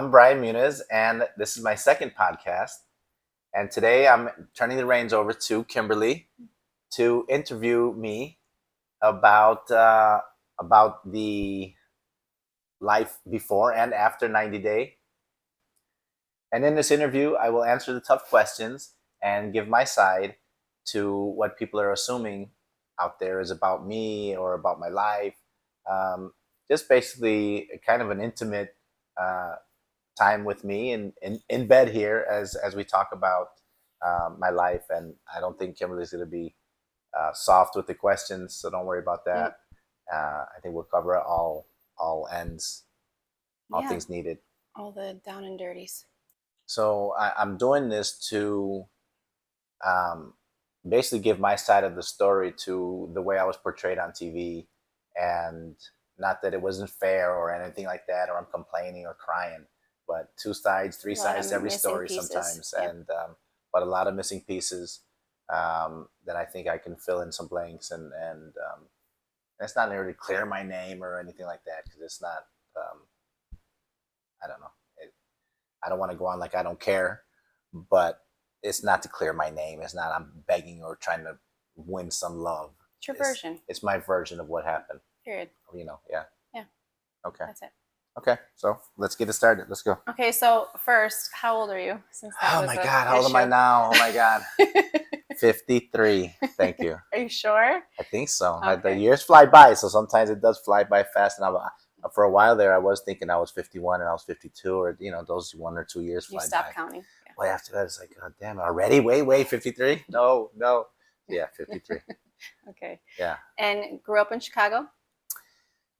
I'm Brian Muniz, and this is my second podcast. And today I'm turning the reins over to Kimberly to interview me about about the life before and after 90 Day. And in this interview, I will answer the tough questions and give my side to what people are assuming out there is about me or about my life. Um, just basically kind of an intimate uh, time with me in bed here as we talk about my life. And I don't think Kimberly's going to be soft with the questions, so don't worry about Mm, that. I think we'll cover all ends, all yeah, things needed. all the down and dirties. So I'm doing this to um, basically give my side of the story to the way I was portrayed on TV, and not that it wasn't fair or anything like that, or I'm complaining or crying, but two sides, three A lot sides of to every missing story pieces. sometimes, Yep. and but a lot of missing pieces that I think I can fill in some blanks, and it's not really clear my name or anything like that because it's not. I don't know. I don't want to go on like I don't care, but it's not to clear my name. It's not I'm begging or trying to win some love. It's your It's version. it's my version of what happened. Period. Yeah. Yeah, Okay. that's it. Okay. So let's get it started. Let's go. Okay, so first, how old are you? Since that Oh was my a God, how old am I issue. now? Oh my God. 53. Thank you. Are you sure? I think so. The Okay. years fly by, so sometimes it does fly by fast. And for a while there, I was thinking I was 51 and I was 52, or those 1 or 2 years You fly by. stopped counting. Yeah. Well, after that, it's like, God damn, already? Wait, 53? No, no. Yeah, 53. Okay. Yeah. And grew up in Chicago?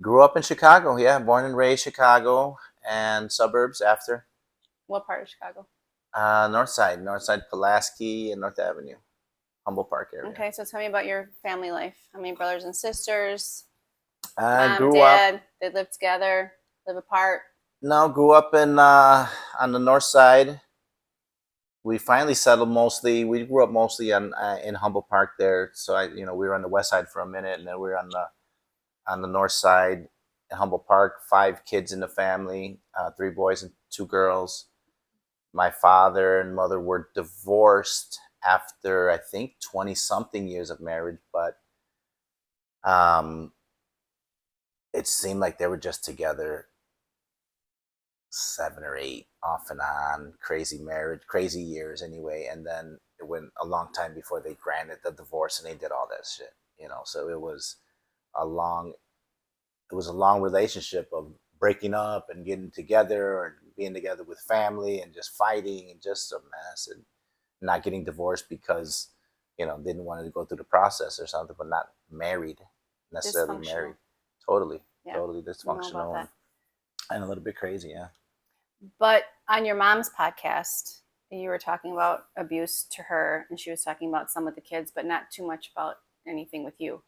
Grew up in Chicago. Yeah, born and raised Chicago and suburbs after. What part of Chicago? North side, Pulaski and North Avenue, Humble Park area. Okay, so tell me about your family life. How many brothers and sisters? I Mom, grew up, dad, they live together, live apart. no, grew up in on the north side. We finally settled mostly. We grew up mostly in Humble Park there. So we were on the west side for a minute, and then we were on the north side in Humble Park. 5 kids in the family, 3 boys and 2 girls. My father and mother were divorced after I think 20 something years of marriage, but um, it seemed like they were just together 7 or 8 off and on, crazy marriage, crazy years anyway. And then it went a long time before they granted the divorce and they did all that shit. So a long, it was a long relationship of breaking up and getting together and being together with family and just fighting and just a mess and not getting divorced because didn't want to go through the process or something, but not married, necessarily Dysfunctional. married. Totally, Yeah, totally I know about dysfunctional that. and a little bit crazy. Yeah. But on your mom's podcast, you were talking about abuse to her, and she was talking about some with the kids, but not too much about anything with you.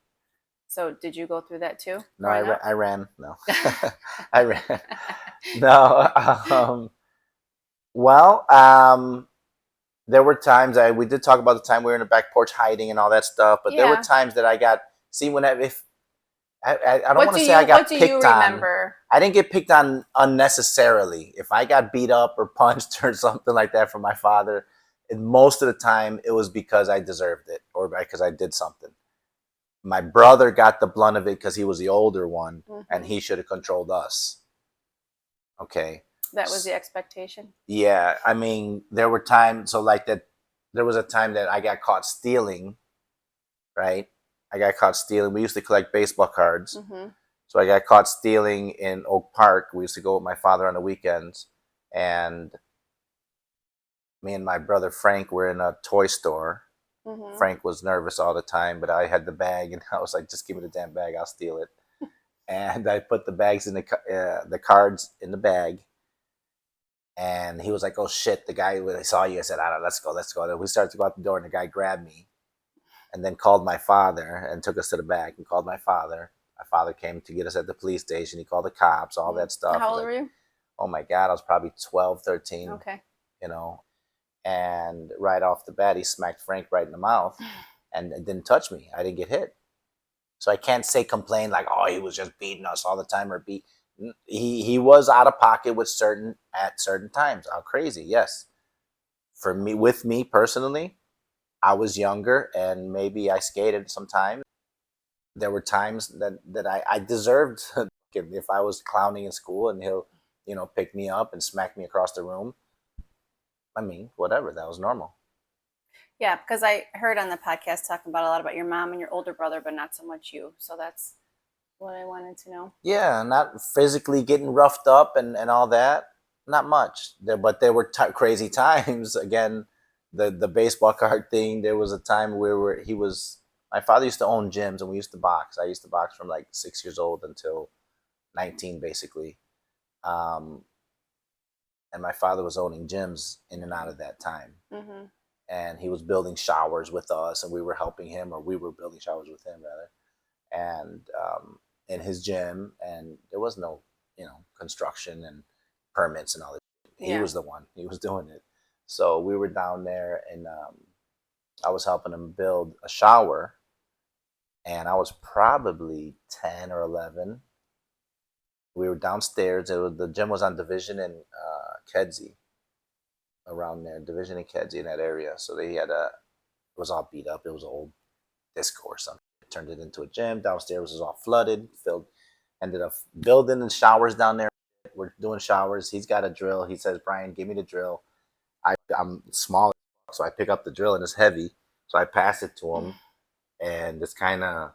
So, did you go through that too No, growing up? I ran. No, I ran. No. Well, there were times we did talk about the time we were in the back porch hiding and all that stuff, but there were Yeah. times that I got see when if I don't What want do to say I you What got do you picked on. remember? I didn't get picked on unnecessarily. If I got beat up or punched or something like that from my father, and most of the time it was because I deserved it or because I did something. My brother got the blunt of it because he was the older one and Mm-hmm. he should have controlled us. Okay. That was the expectation. Yeah, I mean, there were times, so like that, there was a time that I got caught stealing, right? I got caught stealing. We used to collect baseball cards. Mm-hmm. So I got caught stealing in Oak Park. We used to go with my father on the weekends. And me and my brother Frank were in a toy store. Mm-hmm. Frank was nervous all the time, but I had the bag and I was like, just give me the damn bag, I'll steal it. And I put the bags in the cards in the bag. And he was like, "Oh shit!" The guy when I saw you, I said, "Ah, let's go, let's go." Then we started to go out the door, and the guy grabbed me, and then called my father and took us to the back and called my father. My father came to get us at the police station. He called the cops, all that stuff. How old Like, were you? oh my God, I was probably 12, 13, Okay. you know. And right off the bat, he smacked Frank right in the mouth, and it didn't touch me. I didn't get hit, so I can't say complain like, "Oh, he was just beating us all the time," or beat. He was out of pocket with at certain times. How crazy, yes. For me, with me personally, I was younger and maybe I skated sometimes. There were times that I deserved if I was clowning in school and he'll, pick me up and smack me across the room. I mean, whatever, that was normal. Yeah, because I heard on the podcast talking about a lot about your mom and your older brother, but not so much you. So that's what I wanted to know. Yeah, not physically getting roughed up and all that. Not much. But there were crazy times. Again, the baseball card thing. There was a time where he was. My father used to own gyms, and we used to box. I used to box from like 6 years old until 19, basically. Um, and my father was owning gyms in and out of that time. Mm-hmm. And he was building showers with us, and we were helping him, or we were building showers with him rather. And in his gym, and there was no, construction and permits and all that. He Yeah. was the one. He was doing it. So we were down there, and I was helping him build a shower, and I was probably 10 or 11. We were downstairs. The gym was on Division and Kedzie, around there, Division and Kedzie in that area. So they had it was all beat up. It was an old disco or something. Turned it into a gym. Downstairs was all flooded, filled. Ended up building the showers down there. We're doing showers. He's got a drill. He says, "Brian, give me the drill." I'm small, so I pick up the drill and it's heavy. So I pass it to him, and it's kind of,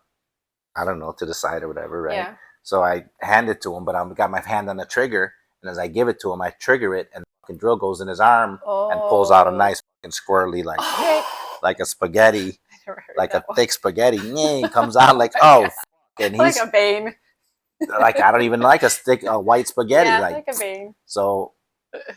I don't know, to the side or whatever, right? Yeah. So I hand it to him, but I've got my hand on the trigger, and as I give it to him, I trigger it, and the fucking drill goes in his arm and pulls out a nice fucking squirrely, like a spaghetti, like a thick spaghetti. He comes out like, oh, and Like he's a vein. like, I don't even like a white spaghetti. Yeah, like a vein. So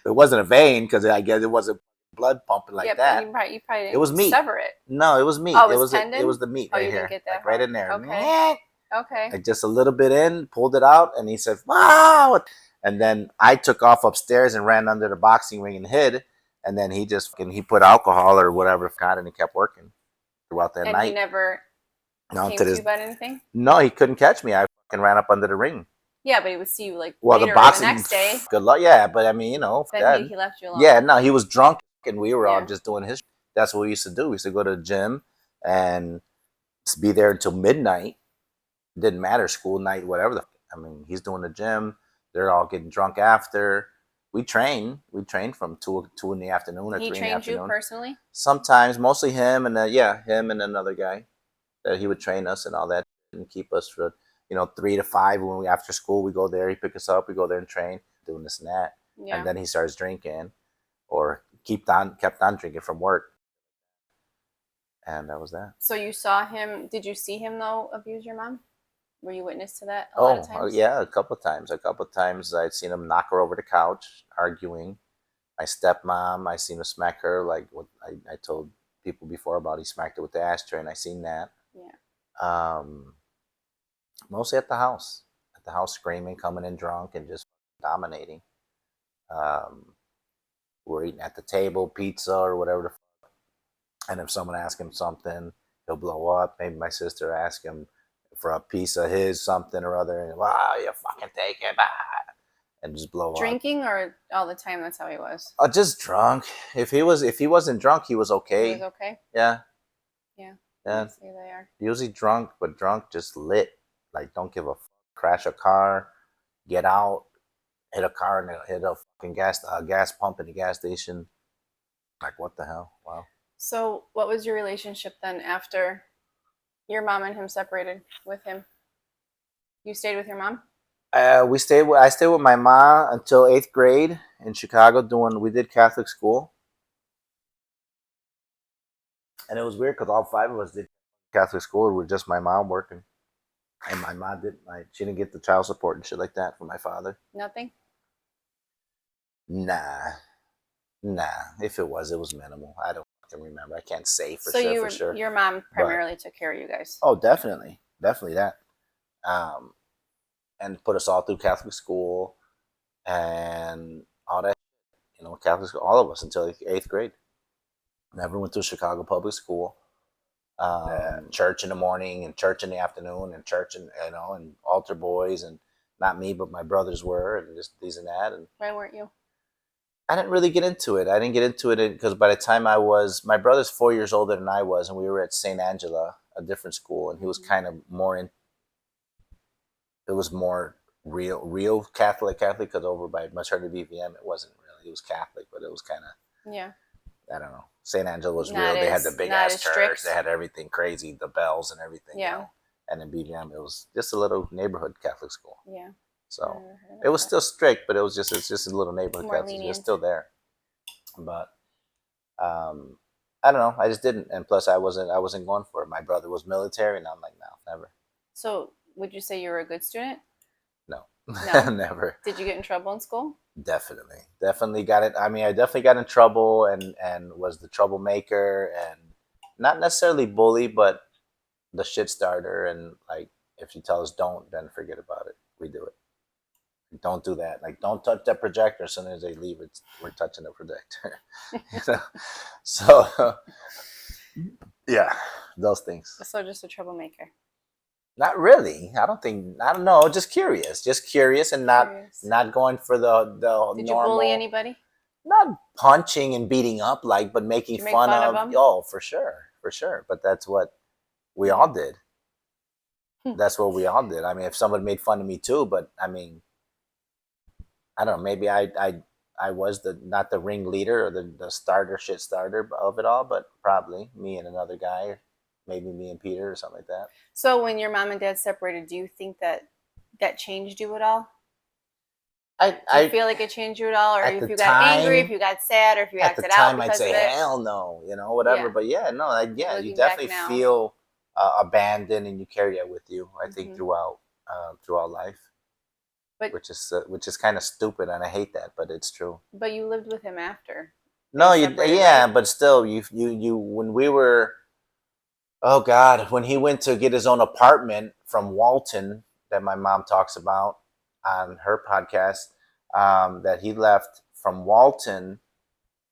it wasn't a vein because I guess it wasn't blood pumping like Yeah, but that. you probably It didn't was meat. sever it. No, it was meat. Oh, it it was tendon? it was the meat Oh, right you here, didn't get that like right hard. in there. Okay. Okay. Just a little bit in, pulled it out, and he said, "Wow!" And then I took off upstairs and ran under the boxing ring and hid. And then he put alcohol or whatever got, and he kept working throughout that And night. he never No, came to to this, you about anything? no, he couldn't catch me. I fucking ran up under the ring. Yeah, but he would see you like Well, later the or boxing, the next day. good luck. Yeah, but I mean, Then he left you alone. Yeah, no, he was drunk, and we were all Yeah. just doing his. That's what we used to do. We used to go to the gym and be there until midnight. Didn't matter, school night, whatever. I mean, he's doing the gym. They're all getting drunk after. We train. We train from two in the afternoon or He 3 in the trained afternoon. you personally? Sometimes, mostly him and him and another guy that he would train us and all that and keep us for 3 to 5 when we after school we go there. He pick us up. We go there and train, doing this and that. Yeah. And then he starts drinking, or kept on drinking from work, and that was that. So you saw him? Did you see him though abuse your mom? Were you witness to that a lot of times? Yeah, a couple of times. I'd seen him knock her over the couch, arguing. My stepmom, I seen him smack her, like what I told people before about. He smacked her with the ashtray, and I seen that. Yeah. Mostly at the house. At the house, screaming, coming in drunk, and just dominating. We're eating at the table, pizza or whatever, and if someone asks him something, he'll blow up. Maybe my sister ask him for a piece of his something or other, and wow, you fucking take it, and just blow up. Drinking or all the time? That's how he was. Just drunk. If he wasn't drunk, he was okay. He was okay. Yeah. Yeah. Yeah. See, they are usually drunk, but drunk just lit. Like, don't give a fuck. Crash a car, get out, hit a car, and hit a fucking gas pump in the gas station. Like, what the hell? Wow. So, what was your relationship then after your mom and him separated with him? You stayed with your mom? I stayed with my mom until 8th grade in Chicago. We did Catholic school, and it was weird because all 5 of us did Catholic school. With just my mom working, and my mom she didn't get the child support and shit like that from my father. Nothing. Nah. If it was minimal. I don't fucking remember. I can't say for sure. Your mom primarily took care of you guys. Oh, definitely that. And put us all through Catholic school and all that. Catholic school, all of us until 8th grade. Never went to Chicago public school. Church in the morning and church in the afternoon and church and altar boys and not me, but my brothers were, and just these and that. And Why weren't you? I didn't really get into it. I didn't get into it because by the time my brother's 4 years older than I was, and we were at St. Angela, a different school, and he was kind of more in. It was more real Catholic, because over by maternity BVM, it wasn't really. It was Catholic, but it was kind of, Yeah. I don't know. St. Angela was Not real. They had the as big not ass as church. strict. They had everything crazy, the bells and everything. Yeah. And in BVM, it was just a little neighborhood Catholic school. Yeah. So it was still strict, but it's just a little neighborhood More Catholic. It's lenient. still there, but I don't know. I just didn't, and plus I wasn't going for it. My brother was military, and I'm like, no, never. So would you say you were a good student? No, No? never. Did you get in trouble in school? Definitely got it. I mean, I definitely got in trouble, and was the troublemaker, and not necessarily bully, but the shit starter. And like, if you tell us don't, then forget about it. We do it. Don't do that. Like, don't touch that projector. As soon as they leave, we're touching the projector. You know? So yeah, those things. So just a troublemaker. Not really. I don't think. I don't know. Just curious, and Curious. not going for the Did normal. you bully anybody? Not punching and beating up, like, but making Did you make fun fun of. of 'em? Oh, for sure. But that's what we all did. That's what we all did. I mean, if somebody made fun of me too, but I mean, I don't know. Maybe I was the not the ringleader or the shit starter of it all, but probably me and another guy, maybe me and Peter or something like that. So when your mom and dad separated, do you think that changed you at all? Do you I feel like it changed you at all, or at if the you got angry, if time you got sad, or if you at the acted out time I'd because say of it? hell no, whatever. Yeah. But yeah, no, yeah, you Looking back definitely now. feel abandoned, and you carry it with you. I think Mhm. throughout life, But which is kind of stupid, and I hate that, but it's true. but you lived with him after No, they you separated, yeah, right? but still, you when we were, oh God, when he went to get his own apartment from Walton, that my mom talks about on her podcast, that he left from Walton,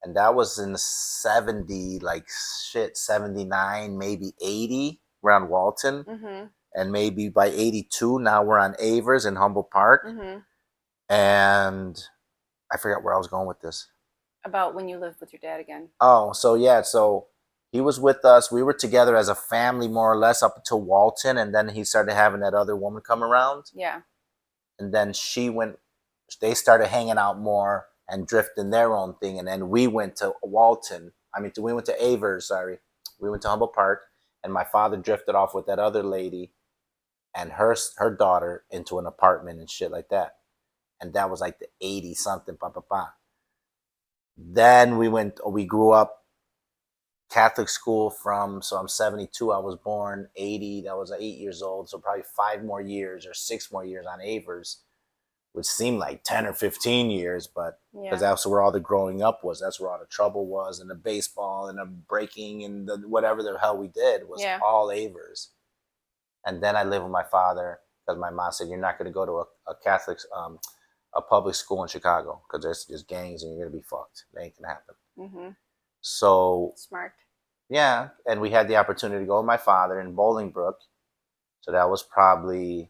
and that was in the 70, like shit, 79, maybe 80, around Walton. Mm-hmm. And maybe by 82, now we're on Avers in Humboldt Park. Mm-hmm. And I forgot where I was going with this. About when you lived with your dad again. Oh, so yeah, so he was with us. We were together as a family, more or less, up until Walton, and then he started having that other woman come around, Yeah. and then they started hanging out more and drifting their own thing, and then we went to Walton. We went to Avers. Sorry, we went to Humboldt Park, and my father drifted off with that other lady and her daughter into an apartment and shit like that, and that was like the 80 something, Then we grew up Catholic school so I'm 72, I was born 80, that was 8 years old, so probably 5 more years or 6 more years on Avers, which seemed like 10 or 15 years, but because that's where all the growing up was, that's where all the trouble was, and the baseball and the breaking and the whatever the hell we did was all Avers. And then I lived with my father because my mom said, you're not going to go to a Catholic, a public school in Chicago because there's just gangs and you're going to be fucked. That ain't going to happen. Mm-hmm. So Smart. yeah, and we had the opportunity to go with my father in Bolingbrook. So that was probably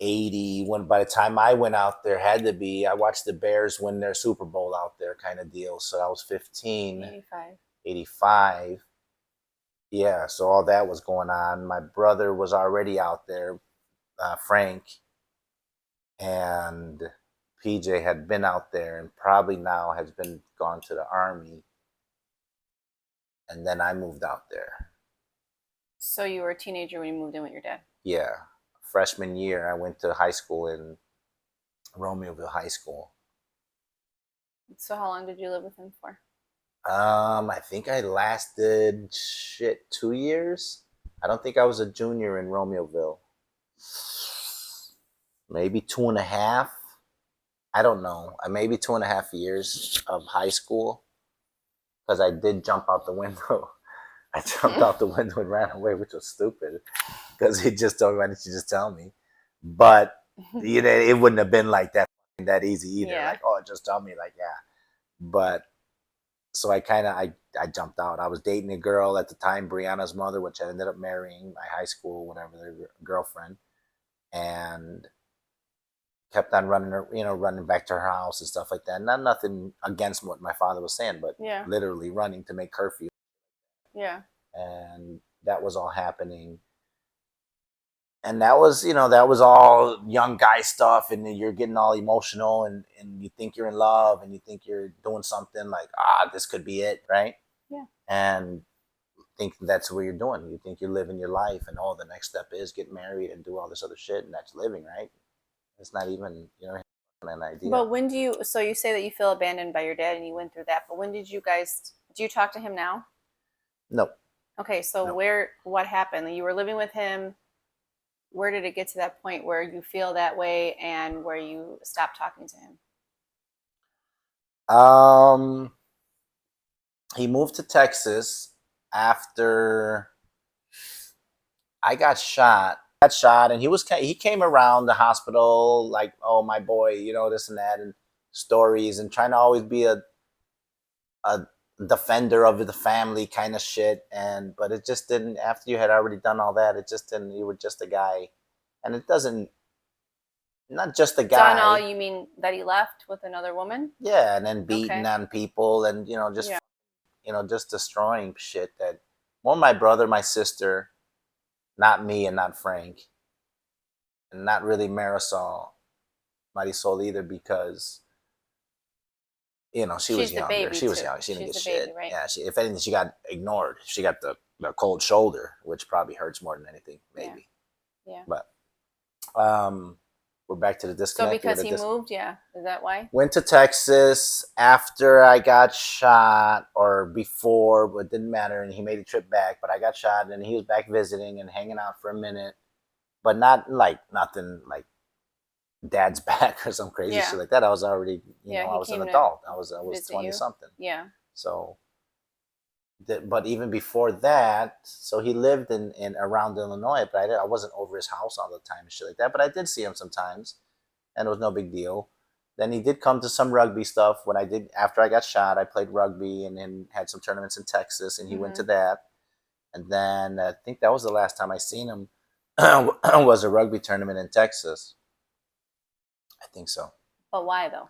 80 when by the time I went out there, had to be, I watched the Bears win their Super Bowl out there kind of deal. So that was 15, 85. Yeah, so all that was going on. My brother was already out there, Frank, and PJ had been out there and probably now has been gone to the army. And then I moved out there. So you were a teenager when you moved in with your dad? Yeah. Freshman year, I went to high school in Romeoville High School. So how long did you live with him for? I think I lasted 2 years. I don't think I was a junior in Romeoville. Maybe 2.5. I don't know. Maybe 2.5 years of high school. Because I did jump out the window. I jumped out the window and ran away, which was stupid. Because he just told me, why didn't you just tell me? But it wouldn't have been like that easy either. Yeah. Like, oh, just tell me, like, yeah. But so I jumped out. I was dating a girl at the time, Brianna's mother, which I ended up marrying, my high school, whatever, their girlfriend. And kept on running her, running back to her house and stuff like that. Not nothing against what my father was saying, but Yeah. literally running to make curfew. Yeah. And that was all happening. And that was all young guy stuff, and you're getting all emotional, and you think you're in love, and you think you're doing something like, this could be it, right? Yeah. Think that's what you're doing. You think you're living your life, and the next step is get married and do all this other shit, and that's living, right? It's not even, an idea. But when so you say that you feel abandoned by your dad and you went through that, but when did you guys, do you talk to him now? No. Okay, so No. what happened? You were living with him. Where did it get to that point where you feel that way and where you stop talking to him? He moved to Texas after I got shot. And he came around the hospital like, oh my boy, this and that, and stories, and trying to always be a defender of the family kind of shit. And but it just didn't. After you had already done all that, it just didn't. You were just a guy, and it doesn't. Not just a Done all, guy. you mean that he left with another woman? Yeah, and then beating Okay. on people, and just Yeah. just destroying shit. That more my brother, my sister, not me, and not Frank, and not really Marisol either, because she was She's the younger. baby She was too. young. She didn't She's get the shit. baby, right? Yeah, if anything, she got ignored. She got the cold shoulder, which probably hurts more than anything, maybe. Yeah. But we're back to the So disconnect. because he moved, yeah, is that why? Went to Texas after I got shot, or before, but it didn't matter. And he made a trip back, but I got shot, and he was back visiting and hanging out for a minute, but not like nothing like dad's back or some crazy shit like that. I was already, Yeah, I he was an came to adult. I was visit 20 you. something. Yeah. So, but even before that, so he lived in around Illinois, but I wasn't over his house all the time and shit like that. But I did see him sometimes, and it was no big deal. Then he did come to some rugby stuff. When I did, after I got shot, I played rugby and then had some tournaments in Texas, and he went to that. And then I think that was the last time I seen him was a rugby tournament in Texas. I think so. But why though?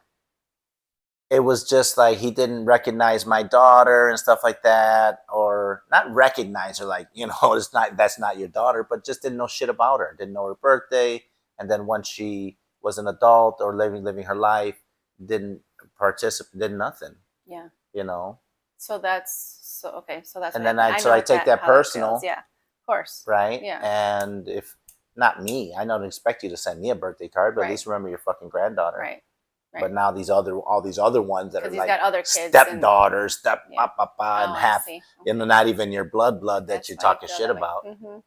It was just like he didn't recognize my daughter and stuff like that, or not recognize her, like, that's not your daughter, but just didn't know shit about her, didn't know her birthday. And then once she was an adult or living her life, didn't participate, did nothing. Yeah. So that's okay. So that's and what then happened. I take that personal. Yeah, of course. Right. Yeah. And if not me, I don't expect you to send me a birthday card, but at least remember your fucking granddaughter. Right. But now all these other ones that are like got other kids stepdaughters, and half, not even your blood that you're talking shit about.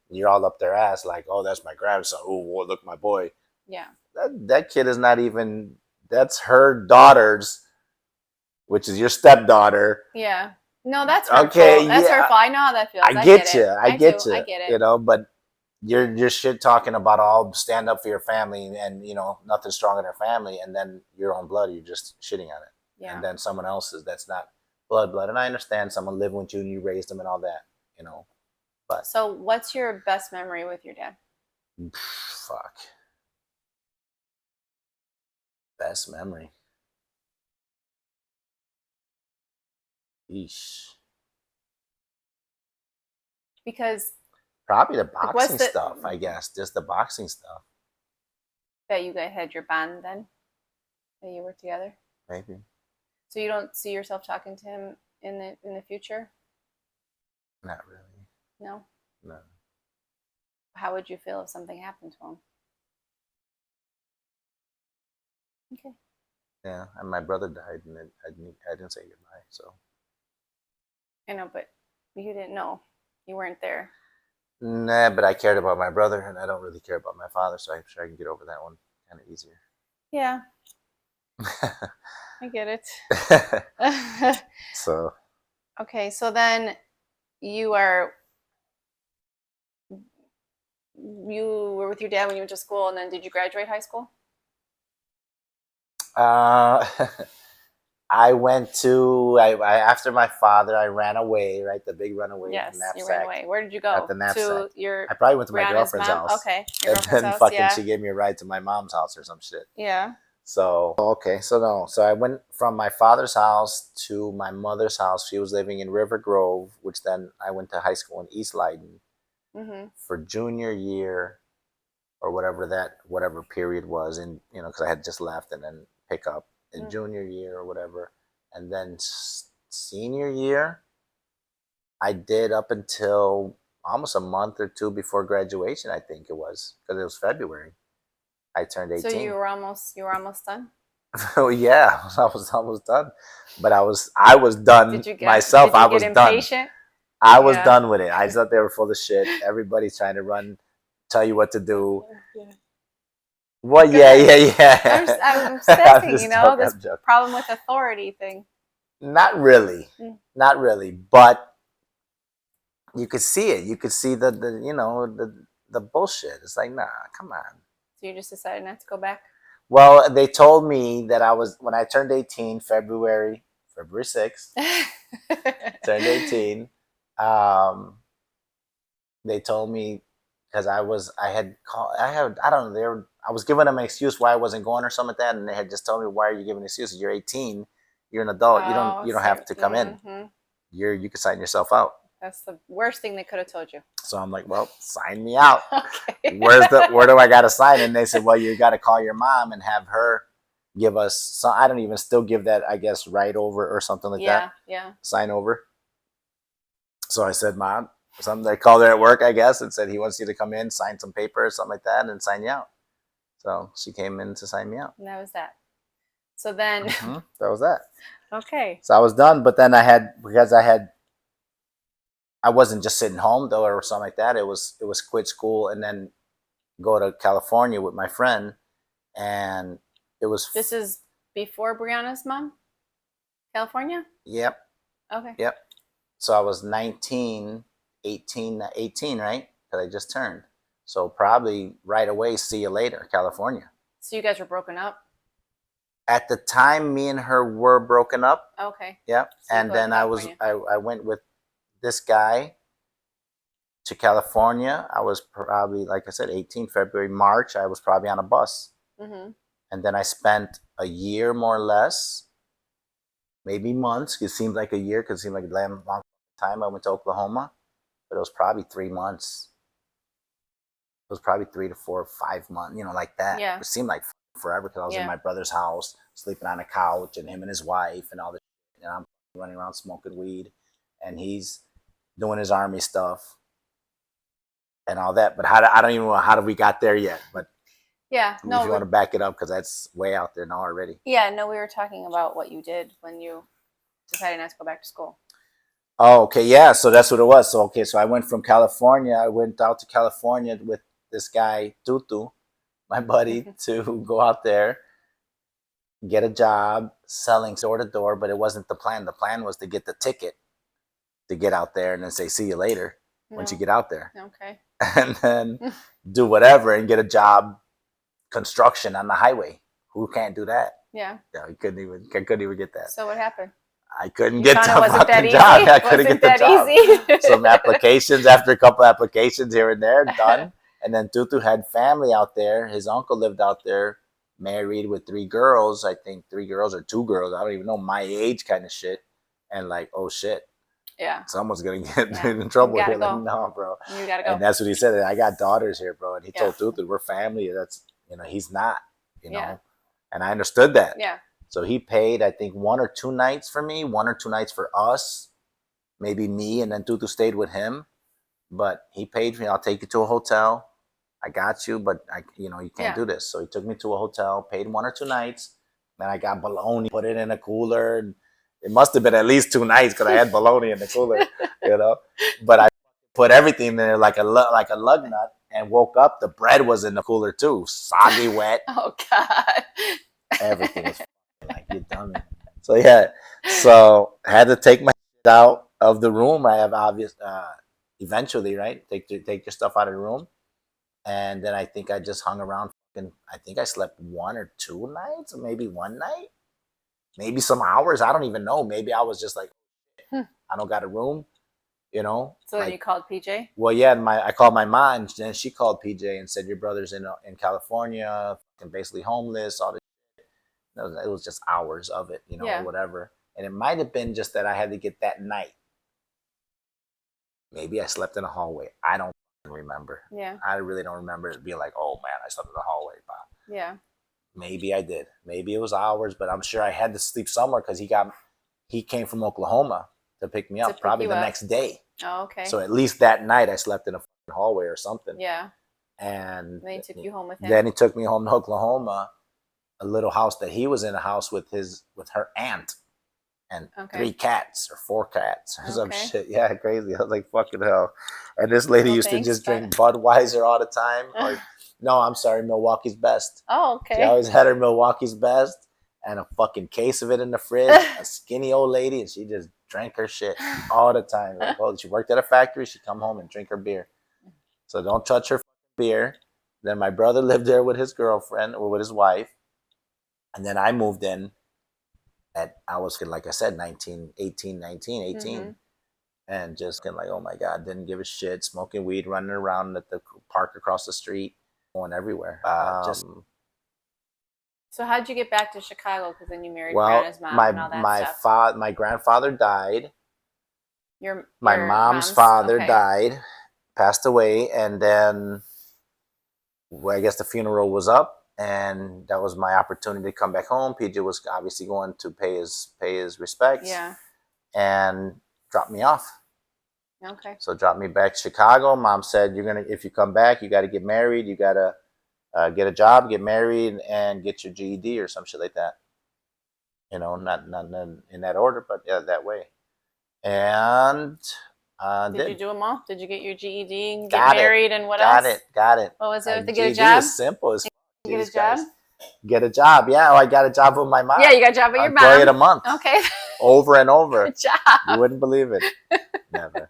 You're all up their ass like, oh, that's my grandson. Oh, look, my boy. Yeah. That kid is not even. That's her daughter's, which is your stepdaughter. Yeah. No, that's hurtful. Okay. That's hurtful. I know how that feels. I get you. I get you. I get it. But you're shit talking about all stand up for your family, and nothing stronger than your family, and then your own blood, you're just shitting on it. Yeah. And then someone else's that's not blood, and I understand someone living with you and you raised them and all that, but so what's your best memory with your dad? Fuck, best memory, yeesh. Because probably the boxing stuff, I guess. Just the boxing stuff. That you guys had your bond then? That you were together? Maybe. So you don't see yourself talking to him in the future? Not really. No? No. How would you feel if something happened to him? Okay. Yeah, and my brother died, and I didn't say goodbye, so. I know, but you didn't know. You weren't there. Nah, but I cared about my brother, and I don't really care about my father, so I'm sure I can get over that one kind of easier. Yeah. I get it. So. Okay, so then you were with your dad when you went to school, and then did you graduate high school? I went to I after my father, I ran away, right? The big runaway Yes, you ran knapsack. away. Where did you Got go? the knapsack. To your I probably went to my Brianna's girlfriend's mom? house, Okay, your and girlfriend's then house. fucking Yeah, she gave me a ride to my mom's house or some shit. yeah. So okay, so no, so I went from my father's house to my mother's house. She was living in River Grove, which then I went to high school in East Leiden Mhm. for junior year or whatever period was, and because I had just left, and then pick up in Mm. junior year or whatever, and then senior year I did up until almost a month or two before graduation. I think it was because it was February. I turned So you 18. were almost done. Oh yeah, I was almost done, but I was done myself. Did I you get was done. impatient? I was Yeah. done with it. I thought they were full of shit. Everybody's trying to run, tell you what to do. Yeah. Well, Go yeah, ahead. yeah, yeah. I'm I'm saying, just joking. this I'm joking. problem with authority thing. Not really, Mm. not really. But you could see it. You could see the bullshit. It's like, nah, come on. So you just decided not to go back? Well, they told me that I was when I turned 18, February 6th, turned 18. Um, they told me because I had called, I don't know, I was giving them an excuse why I wasn't going or something like that, and they had just told me, why are you giving excuses? You're 18, you're an adult, Oh, you don't so have to come in. You can sign yourself out. that's the worst thing they could have told you. So I'm like, well, sign me out. Okay. Where do I got to sign? And they said, well, you got to call your mom and have her give us. So I don't even still give that, I guess, right over or something like Yeah, that. yeah. Sign over. So I said, Mom, something they called her at work, I guess, and said he wants you to come in, sign some paper or something like that, and sign you out. So she came in to sign me out. And that was that. So then, That was that. okay. So I was done, but then I wasn't just sitting home though or something like that. It was quit school and then go to California with my friend, and it was This is before Brianna's mom? California? yep, Okay. yep. So I was 19, 18, right? Because I just turned. So probably right away, see you later, California. So you guys were broken up? At the time, me and her were broken up. Okay. Yep. So you And go to then California. I went with this guy to California. I was probably, like I said, 18, February, March. I was probably on a bus. Mm-hmm. And then I spent a year more or less, maybe months. It seemed like a year because it seemed like a long time. I went to Oklahoma, but it was probably 3 months. It was probably 3 to 4, 5 months, like that. Yeah. It seemed like forever because I was in Yeah. my brother's house, sleeping on a couch, and him and his wife, and all this. And I'm running around smoking weed, and he's doing his army stuff and all that. But I don't even know how we got there yet. But Yeah. if No. you want to back it up, because that's way out there now already. Yeah. No, we were talking about what you did when you decided not to go back to school. Oh, okay, yeah. So that's what it was. So okay, so I went from California. I went out to California with this guy Tutu, my buddy, to go out there, get a job selling door to door. But it wasn't the plan. The plan was to get the ticket to get out there and then say see you later once you No. get out there, Okay. and then do whatever and get a job construction on the highway. Who can't do that? Yeah. No, I couldn't even get that. So what happened? I couldn't You get found the it wasn't that fucking easy? job. I couldn't Wasn't get the that job. easy? Some applications, after a couple applications here and there, done. And then Tutu had family out there. His uncle lived out there, married with 3 girls. I think 3 girls or 2 girls. I don't even know, my age kind of shit. And like, oh shit, Yeah. someone's gonna get Yeah. in trouble You here. gotta Like, go. no, bro. You gotta go. And that's what he said. I got daughters here, bro. And he Yeah. told Tutu, we're family. That's he's not. Yeah. And I understood that. Yeah. So he paid, I think, 1 or 2 nights for me, 1 or 2 nights for us, maybe me, and then Tutu stayed with him. But he paid for me. I'll take you to a hotel. I got you, but you can't Yeah. do this. So he took me to a hotel, paid 1 or 2 nights. Then I got bologna, put it in a cooler. And it must have been at least 2 nights because I had bologna in the cooler, But I put everything in there like a lug nut, and woke up. The bread was in the cooler too, soggy, wet. Oh God. Everything was like, you dummy. So yeah, so I had to take my shit out of the room. I have eventually, right? Take your stuff out of the room, and then I think I just hung around. I think I slept 1 or 2 nights, or maybe one night. maybe some hours. I don't even know. Maybe I was just like, Hmm. I don't got a room, you know. So then you called PJ? Well, yeah, I called my mom, and then she called PJ and said your brother's in California and basically homeless. All this. It was just hours of it, you know, or Yeah. whatever. And it might have been just that I had to get that night. Maybe I slept in a hallway. I don't remember. Yeah. I really don't remember it being like, oh man, I slept in the hallway. Bob. Yeah. Maybe I did. Maybe it was hours, but I'm sure I had to sleep somewhere because he came from Oklahoma to pick me To up pick probably you the up. next day. Oh, okay. So at least that night I slept in a hallway or something. Yeah. And Then he took you home with him. then he took me home to Oklahoma, a little house that he was in, a house with her aunt and 3 cats or 4 cats or some shit. Yeah, crazy. I was like, fucking hell. And this lady Well, used to thanks, just drink Budweiser all the time. Like, no, I'm sorry, Milwaukee's Best. Oh, okay. She always had her Milwaukee's Best and a fucking case of it in the fridge. A skinny old lady, and she just drank her shit all the time. Like, oh, she worked at a factory. She'd come home and drink her beer. So don't touch her beer. Then my brother lived there with his girlfriend or with his wife. And then I moved in I was, like I said, 19, 18, 19, 18. Mm-hmm. And just like, oh my God, didn't give a shit, smoking weed, running around at the park across the street, going everywhere. So how'd you get back to Chicago? Because then you married Brianna's mom and all that stuff. My grandfather died. Your mom's father died, passed away, and then I guess the funeral was up, and that was my opportunity to come back home. PJ was obviously going to pay his respects, and drop me off. Okay. So dropped me back to Chicago. Mom said, if you come back, you got to get married. You got to get a job, get married, and get your GED or some shit like that. You know, not in that order, but yeah, that way. And did you do them all? Did you get your GED and get married and what else? Got it. What was it? To get a job? Was simple as get a job? Get a job. Yeah, I got a job with my mom. Yeah, you got a job with your mom. Employee of the month. Okay. Over and over. Good job. You wouldn't believe it. Never.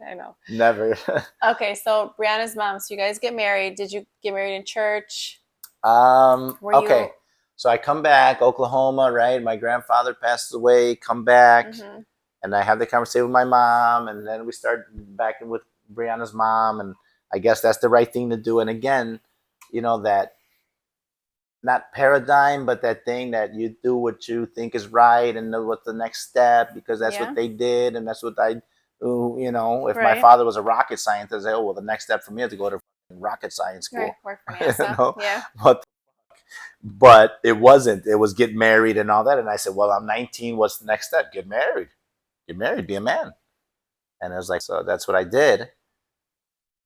I know. Never. Okay, so Brianna's mom. So you guys get married. Did you get married in church? Okay. So I come back, Oklahoma, right? My grandfather passes away, come back, and I have the conversation with my mom, and then we start back with Brianna's mom, and I guess that's the right thing to do. And again, you know, that not paradigm, but that thing that you do what you think is right and know what's the next step, because that's what they did, and that's what I do. You know, if my father was a rocket scientist, I'd say, oh, well, the next step for me is to go to rocket science school. Work for NASA. You know? Yeah. But it wasn't. It was get married and all that. And I said, well, I'm 19. What's the next step? Get married. Get married. Be a man. And I was like, so that's what I did.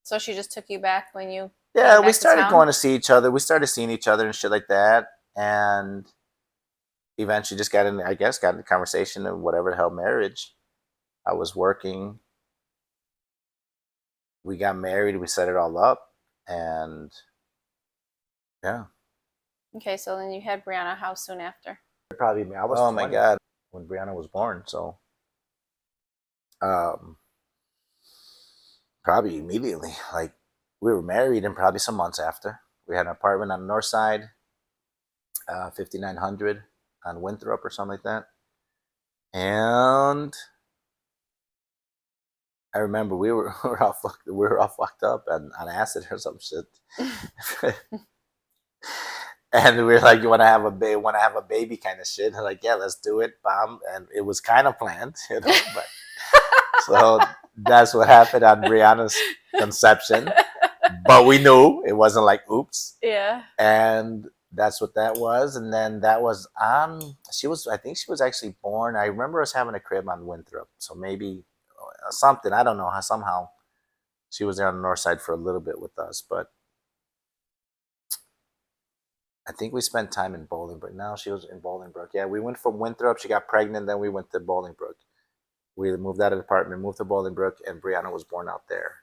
So she just took you back when you... Yeah, we started going to see each other. We started seeing each other and shit like that. And eventually just got in the conversation of whatever the hell marriage. I was working. We got married. We set it all up. And yeah. Okay, so then you had Brianna. How soon after? Probably me. I was 20 my God, when Brianna was born. So, probably immediately. Like, we were married, and probably some months after, we had an apartment on the north side, 5900 on Winthrop or something like that. And I remember we were all fucked up on acid or some shit. And we were like, you want to have a baby kind of shit. And like, yeah, let's do it. Bam. And it was kind of planned, you know. But so that's what happened on Brianna's conception. But we knew it wasn't like, oops. Yeah. And that's what that was. And then that was I think she was actually born. I remember us having a crib on Winthrop. So maybe something. I don't know how somehow she was there on the north side for a little bit with us. But I think we spent time in Bolingbrook. No, she was in Bolingbrook. Yeah, we went from Winthrop. She got pregnant. Then we went to Bolingbrook. We moved out of the apartment, moved to Bolingbrook, and Brianna was born out there.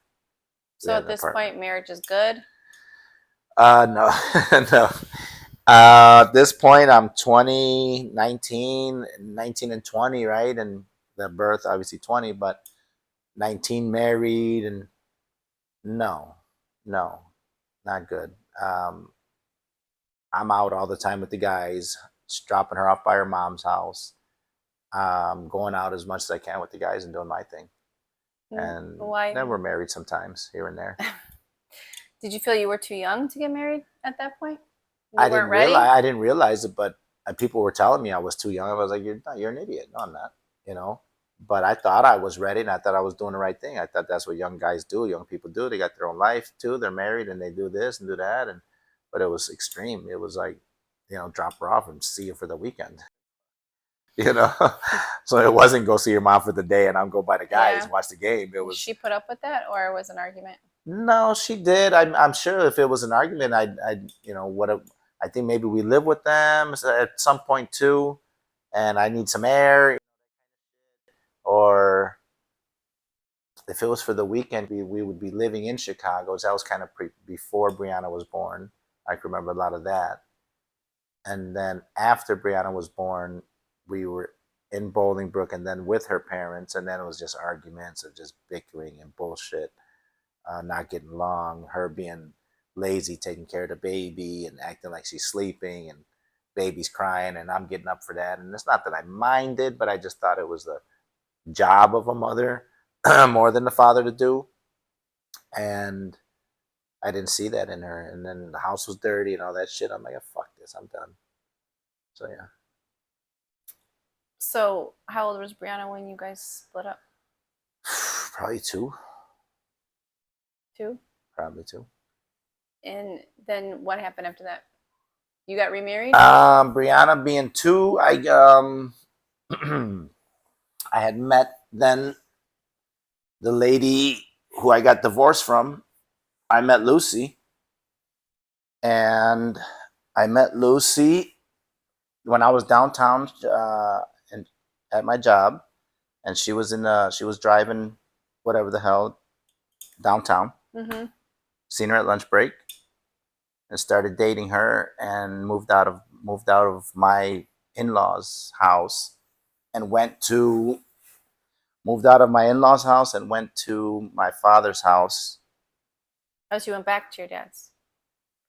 So at this point, marriage is good? No. No. At this point, I'm 20, 19 and 20, right? And the birth, obviously 20, but 19 married, and no, not good. I'm out all the time with the guys. just dropping her off by her mom's house, going out as much as I can with the guys and doing my thing. And Why? then we're married sometimes here and there. Did you feel you were too young to get married at that point? You I weren't didn't ready? realize I didn't realize it, but people were telling me I was too young. I was like, you're an idiot. No, I'm not. You know. But I thought I was ready, and I thought I was doing the right thing. I thought that's what young guys do. Young people do. They got their own life too. They're married, and they do this and do that. And but it was extreme. It was like, drop her off and see you for the weekend. You know. So it wasn't go see your mom for the day, and I'm go by the guys Yeah. watch the game. It Did was. she put up with that, or was it an argument? No, she did. I'm sure if it was an argument, I think maybe we live with them at some point too, and I need some air, or if it was for the weekend, we would be living in Chicago. So that was kind of before Brianna was born. I can remember a lot of that. And then after Brianna was born, we were in Bolingbrook and then with her parents. And then it was just arguments of just bickering and bullshit, not getting along, her being lazy, taking care of the baby and acting like she's sleeping and baby's crying and I'm getting up for that. And it's not that I minded, but I just thought it was the job of a mother more than the father to do. And I didn't see that in her. And then the house was dirty and all that shit. I'm like, oh, fuck this, I'm done. So yeah. So, how old was Brianna when you guys split up? Probably two. 2? Probably two. And then what happened after that? You got remarried? Brianna being 2, I had met then the lady who I got divorced from. I met Lucy, and I met Lucy when I was downtown and at my job, and she was driving whatever the hell downtown. Mm-hmm. Seen her at lunch break, and started dating her, and moved out of my in-laws' house, and moved out of my in-laws' house and went to my father's house. Oh, so you went back to your dad's.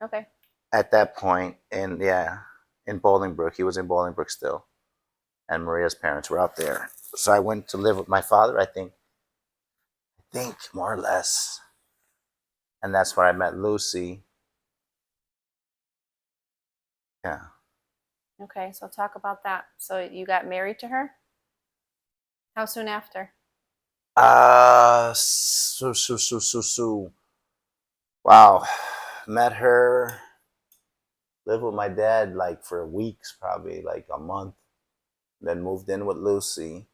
Okay. At that point, and yeah, in Bolingbrook. He was in Bolingbrook still, and Maria's parents were out there. So I went to live with my father. I think more or less, and that's where I met Lucy. Yeah. Okay, so talk about that. So you got married to her? How soon after? So. Wow. Met her, lived with my dad like for weeks, probably like a month. Then moved in with Lucy.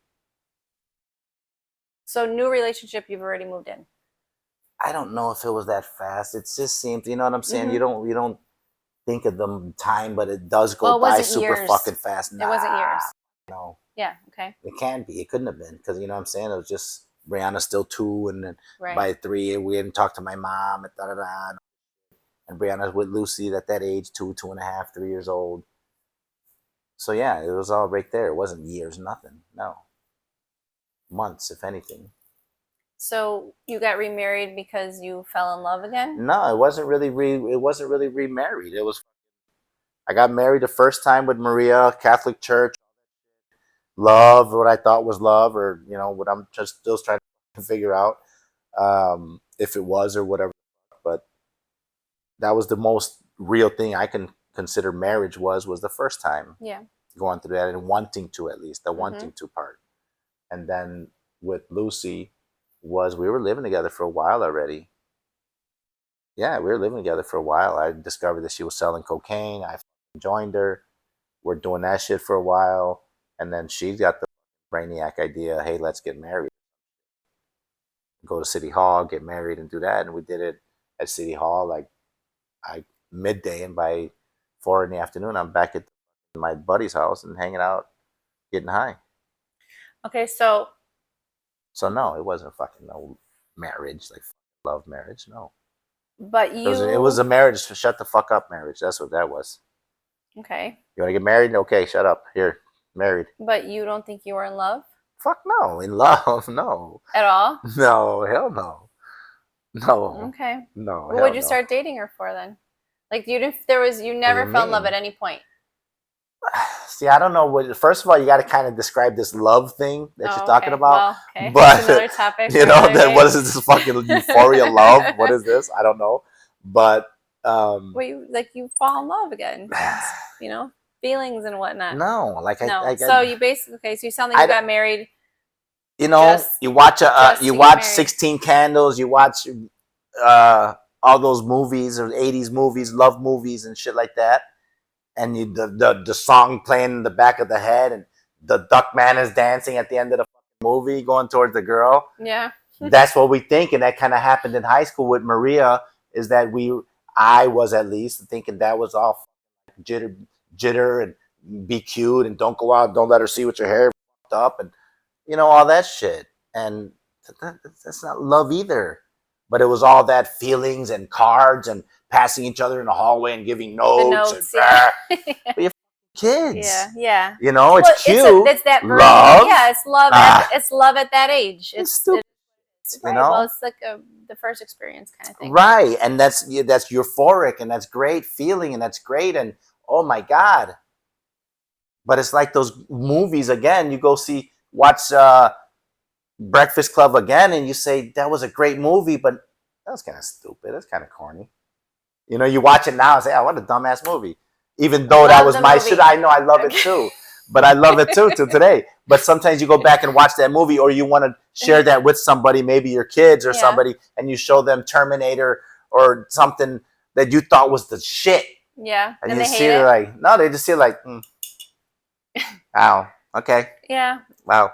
So new relationship, you've already moved in. I don't know if it was that fast. It just seemed, you know what I'm saying? Mm-hmm. You don't think of the time, but it does go Well, by was it super years? fucking fast. It wasn't years. No, Yeah. Okay. it can't be. It couldn't have been because you know what I'm saying. It was just Brianna's still 2, and then Right. by 3, we hadn't talked to my mom, and da da da. And Brianna's with Lucy at that age, 2.5, 3 years old. So yeah, it was all right there. It wasn't years, nothing. No, months, if anything. So you got remarried because you fell in love again? No, it wasn't really remarried. It was I got married the first time with Maria, Catholic Church. Love, what I thought was love, or what I'm just still trying to figure out if it was or whatever. But that was the most real thing I can consider marriage was the first time. Yeah. Going through that and wanting to, at least the Mm-hmm. wanting to part. And then with Lucy we were living together for a while already. Yeah, we were living together for a while. I discovered that she was selling cocaine. I joined her. We're doing that shit for a while. And then she got the brainiac idea, hey, let's get married. Go to City Hall, get married, and do that. And we did it at City Hall like midday. And by 4 in the afternoon, I'm back at my buddy's house and hanging out, getting high. Okay, so no, it wasn't fucking no marriage, like love marriage. No. but It was a marriage. Shut the fuck up marriage. That's what that was. Okay. You want to get married? Okay, shut up. Here, married. But you don't think you were in love? Fuck no. In love, no. At all? No, hell no. No. Okay. No. What would you start dating her for then? Like you never fell in love at any point. See, I don't know what. First of all, you got to kind of describe this love thing that you're talking Okay. about. Well, okay. But That's another topic. you For know, another that day. what is this fucking euphoria love? What is this? I don't know. But Well, you fall in love again. Feelings and whatnot. no, like No. So you basically So you sound like I you got married. you know, Just you watch just you to get watch married. 16 Candles, you watch all those movies or 80s movies, love movies and shit like that, and the song playing in the back of the head, and the duck man is dancing at the end of the movie going towards the girl. Yeah. That's what we think, and that kind of happened in high school with Maria. Is that I was at least thinking that was all jitter and be cute and don't go out, don't let her see what your hair up, and all that shit. And that's not love either. But it was all that feelings and cards and passing each other in the hallway and giving The notes. notes, And, yeah. but you're kids. Yeah, yeah. It's cute. It's that version. Love. Yeah, it's love. It's love at that age. It's stupid. Right. Well, it's like the first experience kind of thing. Right, and that's euphoric, and that's great feeling, and that's great, and oh my god. But it's like those movies again. You go watch Breakfast Club again, and you say that was a great movie, but that was kind of stupid. That's kind of corny. You watch it now and say, "Oh, what a dumbass movie." Even though that was my shit, I know I love it too. But I love it too till today. But sometimes you go back and watch that movie, or you want to share that with somebody, maybe your kids or somebody, and you show them Terminator or something that you thought was the shit. Yeah, and you see it like, no, they just see it like, wow, okay, yeah, wow.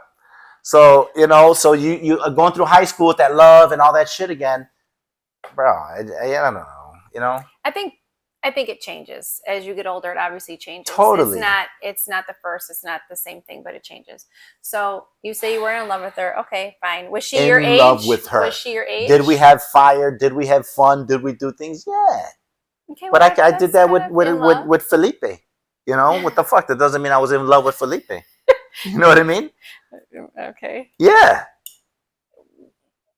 So so you are going through high school with that love and all that shit again, bro. I don't know. I think it changes as you get older. It obviously changes. Totally. It's not the first. It's not the same thing, but it changes. So you say you were in love with her. Okay, fine. Was she your age? In love with her. Was she your age? Did we have fire? Did we have fun? Did we do things? Yeah. Okay, but I did that with Felipe. What the fuck? That doesn't mean I was in love with Felipe. You know what I mean? Okay. Yeah.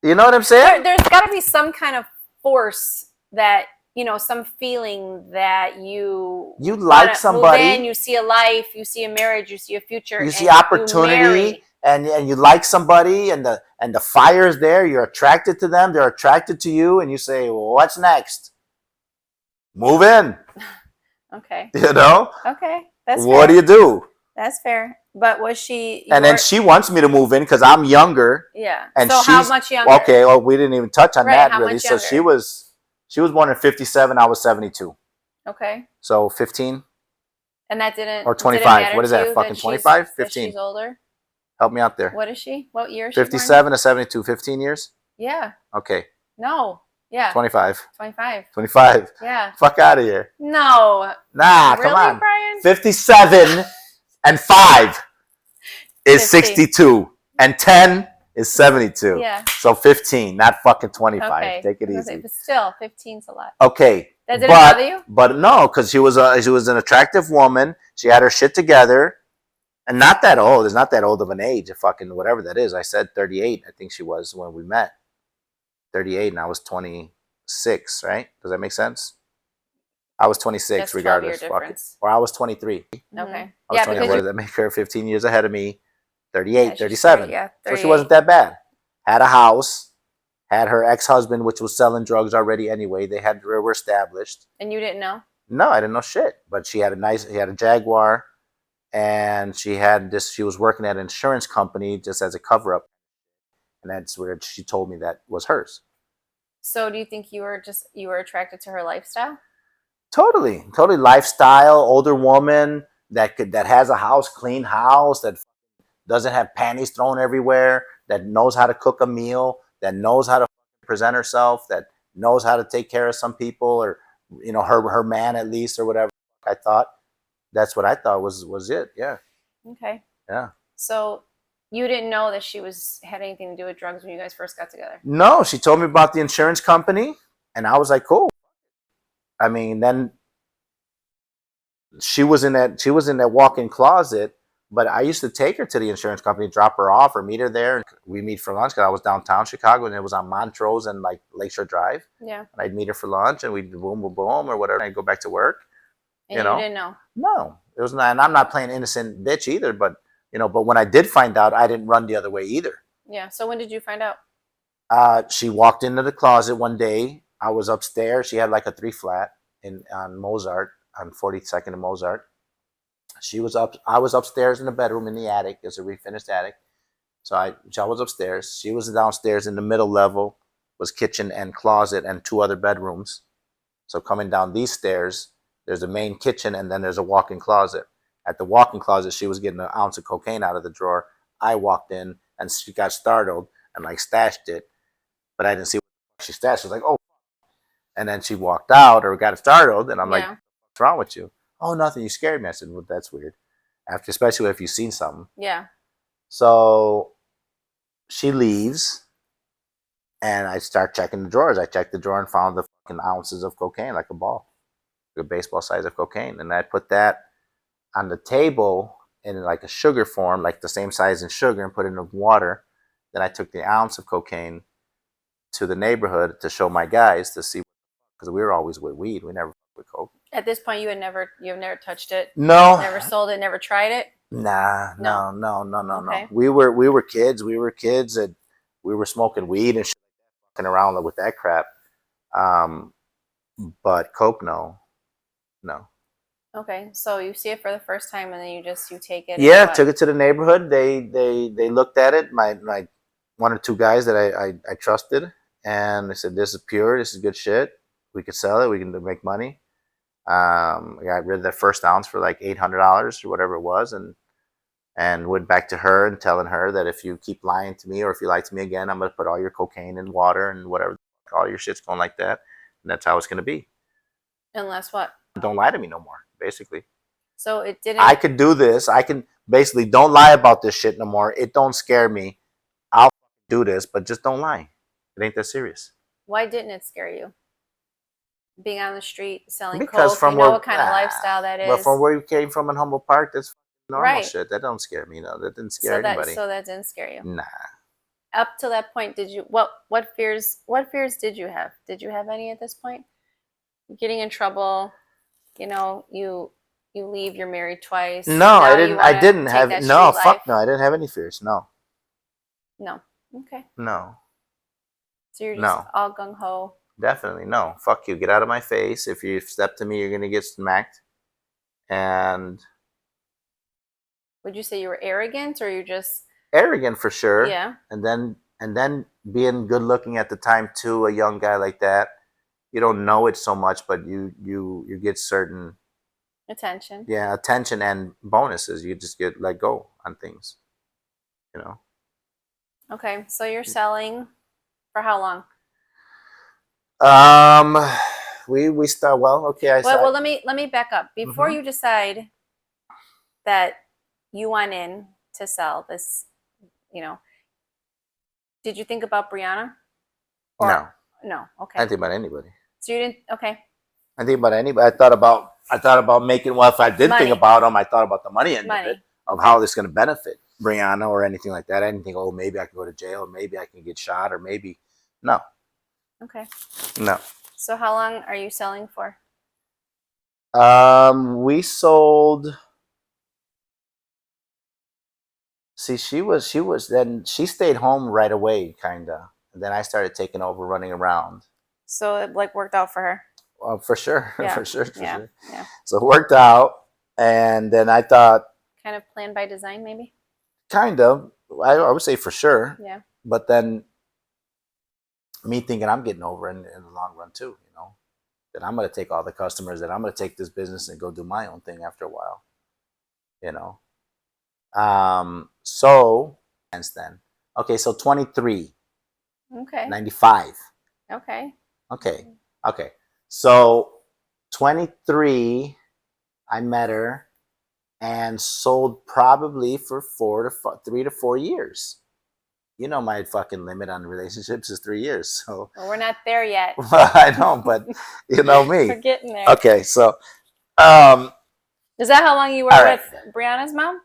You know what I'm saying? There's got to be some kind of force that, some feeling that you like somebody. Move in, you see a life, you see a marriage, you see a future. You see opportunity, and you like somebody, and the fire is there. You're attracted to them. They're attracted to you, and you say, well, what's next? Move in. Okay. Okay. That's what fair. do you do? That's fair. But was she? And then she wants me to move in because I'm younger. Yeah. And so how much younger? Okay. Well, we didn't even touch on that really. Much so she was born in 57. I was 72. Okay. So 15. And that didn't. Or 25. What is that? Fucking 25? 15. She's older. Help me out there. What is she? What year is she? 57 to 72. 15 years. Yeah. Okay. No. Yeah. 25. 25. 25. Yeah. Fuck out of here. No. Nah, really, come on. Brian? 57 and 5 is 62. And 10 is 72. Yeah. So 15, not fucking 25. Okay. Take it easy. But still, 15's a lot. Okay. Does it bother you? But no, because she was an attractive woman. She had her shit together. And not that old. It's not that old of an age. Fucking whatever that is. I said 38, I think she was when we met. 38 and I was 26, right? Does that make sense? I was 26 That's regardless. Fuck it. Or I was 23. Okay. I was 20. What does that make her? 15 years ahead of me. 38, 37. 30, yeah, 38. So she wasn't that bad. Had a house. Had her ex-husband, which was selling drugs already anyway. They were established. And you didn't know? No, I didn't know shit. But she had a Jaguar, and she was working at an insurance company just as a cover-up. And that's where she told me that was hers. So do you think you were attracted to her lifestyle? Totally lifestyle, older woman that has a house, clean house, that doesn't have panties thrown everywhere, that knows how to cook a meal, that knows how to present herself, that knows how to take care of some people, or her man at least, or whatever. That's what I thought was it. Yeah. Okay. Yeah. So you didn't know that she had anything to do with drugs when you guys first got together? No, she told me about the insurance company, and I was like, cool. I mean, then she was in that walk-in closet, but I used to take her to the insurance company, drop her off, or meet her there. And we meet for lunch because I was downtown Chicago, and it was on Montrose and like Lakeshore Drive. Yeah. And I'd meet her for lunch, and we'd boom, boom, boom, or whatever. And I'd go back to work. And you didn't know? No. It was not, and I'm not playing innocent bitch either. But but when I did find out, I didn't run the other way either. Yeah. So when did you find out? She walked into the closet one day. I was upstairs. She had like a 3-flat on Mozart, on 42nd and Mozart. She was up. I was upstairs in the bedroom in the attic. It's a refinished attic. So I was upstairs. She was downstairs. In the middle level was kitchen and closet and 2 other bedrooms. So coming down these stairs, there's a main kitchen and then there's a walk-in closet. At the walk-in closet, she was getting an ounce of cocaine out of the drawer. I walked in and she got startled and like stashed it, but I didn't see what she stashed. She was like, "Oh," and then she walked out or got startled, and I'm like, Yeah. "What's wrong with you?" "Oh, nothing. You scared me." I said, "Well, that's weird." After, especially if you've seen something. Yeah. So she leaves, and I start checking the drawers. I checked the drawer and found the fucking ounces of cocaine, like a ball, like a baseball size of cocaine. And I put that on the table in like a sugar form, like the same size in sugar, and put it in water. Then I took the ounce of cocaine to the neighborhood to show my guys to see, because we were always with weed. We never with coke. At this point, you've never touched it. No. Never sold it. Never tried it. Nah, No. no. We were kids. We were kids, and we were smoking weed and shit, fucking around with that crap. But coke, no. Okay, so you see it for the first time, and then you take it. Yeah, took it to the neighborhood. They looked at it. My 1 or 2 guys that I trusted, and they said, "This is pure. This is good shit. We could sell it. We can make money." I got rid of the first ounce for like $800 or whatever it was, and went back to her and telling her that if you keep lying to me or if you lie to me again, I'm gonna put all your cocaine in water and whatever, all your shit's going like that, and that's how it's gonna be. Unless what? Don't lie to me no more, basically. So it didn't. I could do this. I can basically don't lie about this shit no more. It don't scare me. I'll do this, but just don't lie. It ain't that serious. Why didn't it scare you? Being on the street selling Because coke, from you know where, what kind of lifestyle that is. But from where you came from in Humboldt Park, that's normal Right. shit. That don't scare me. No, that didn't scare anybody. So that didn't scare you. Nah. Up to that point, did you what fears did you have? Did you have any at this point? Getting in trouble, you leave, you're married twice. No, now I didn't. I didn't have no. Fuck life. no. I didn't have any fears. No. No. Okay. No. So you're just all gung ho. Definitely no. Fuck you. Get out of my face. If you step to me, you're gonna get smacked. And would you say you were arrogant, or you just arrogant for sure? Yeah. And then being good looking at the time too. A young guy like that, you don't know it so much, but you get certain attention. Yeah, attention and bonuses. You just get let go on things. Okay, so you're selling for how long? We start okay. Well, let me back up. Before you decide that you want in to sell this, did you think about Brianna? No. Okay. I didn't think about anybody. So you didn't. Okay. I think about anybody. I thought about making. Well, if I did think about them, I thought about the money end of it, of how this is going to benefit Brianna or anything like that. I didn't think, oh, maybe I can go to jail, or maybe I can get shot, or maybe no. Okay. No. So how long are you selling for? We sold. See, she stayed home right away, kinda, and then I started taking over, running around. So it worked out for her. Well, for sure, Yeah. for sure. Yeah. So it worked out, and then I thought, kind of planned by design, maybe. Kind of, I would say for sure. Yeah. But then, me thinking I'm getting over in the long run too, that I'm gonna take all the customers, that I'm gonna take this business and go do my own thing after a while, So, since then, okay, so 23. Okay. 95. Okay. Okay. So 23, I met her and sold probably for 3 to 4 years. My fucking limit on relationships is 3 years. So well, we're not there yet. I know, but you know me. We're getting there. Okay, so is that how long you were with Brianna's mom?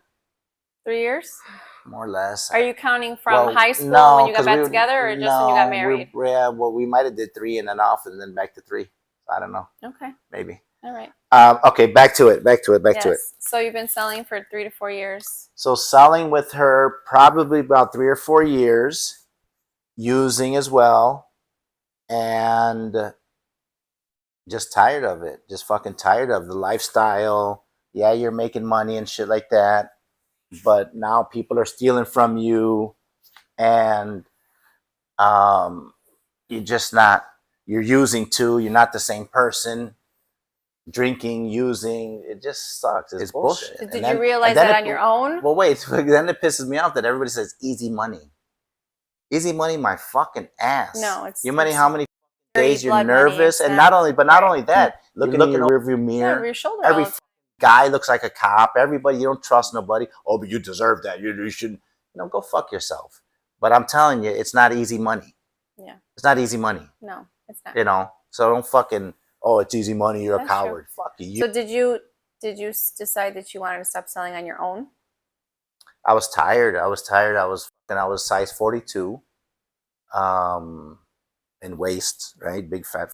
3 years? More or less. Are you counting from high school when you got back together, or just when you got married? Yeah, well, we might have did 3 and then off and then back to 3. I don't know. Okay. Maybe. All right. Okay, back to it. Yes. So you've been selling for 3 to 4 years. So selling with her probably about 3 or 4 years, using as well, and just tired of it. Just fucking tired of the lifestyle. Yeah, you're making money and shit like that, but now people are stealing from you, and um, you're just not. You're using too. You're not the same person. Drinking, using, it just sucks. It's bullshit. Did you realize that on your own? Well, wait. Then it pisses me off that everybody says easy money. Easy money, my fucking ass. No, it's you money. How many dirty days you're blood money. nervous, It's and not- not only that, looking in your rearview Yeah, mirror. over your shoulder. Every all the guy looks like a cop. Everybody, you don't trust nobody. Oh, but you deserve that. You should, go fuck yourself. But I'm telling you, it's not easy money. Yeah. It's not easy money. No, it's not. So don't fucking. Oh, it's easy money. You're That's a coward. true. Fuck you. So did you decide that you wanted to stop selling on your own? I was tired. I was size 42, in waist, right? Big fat,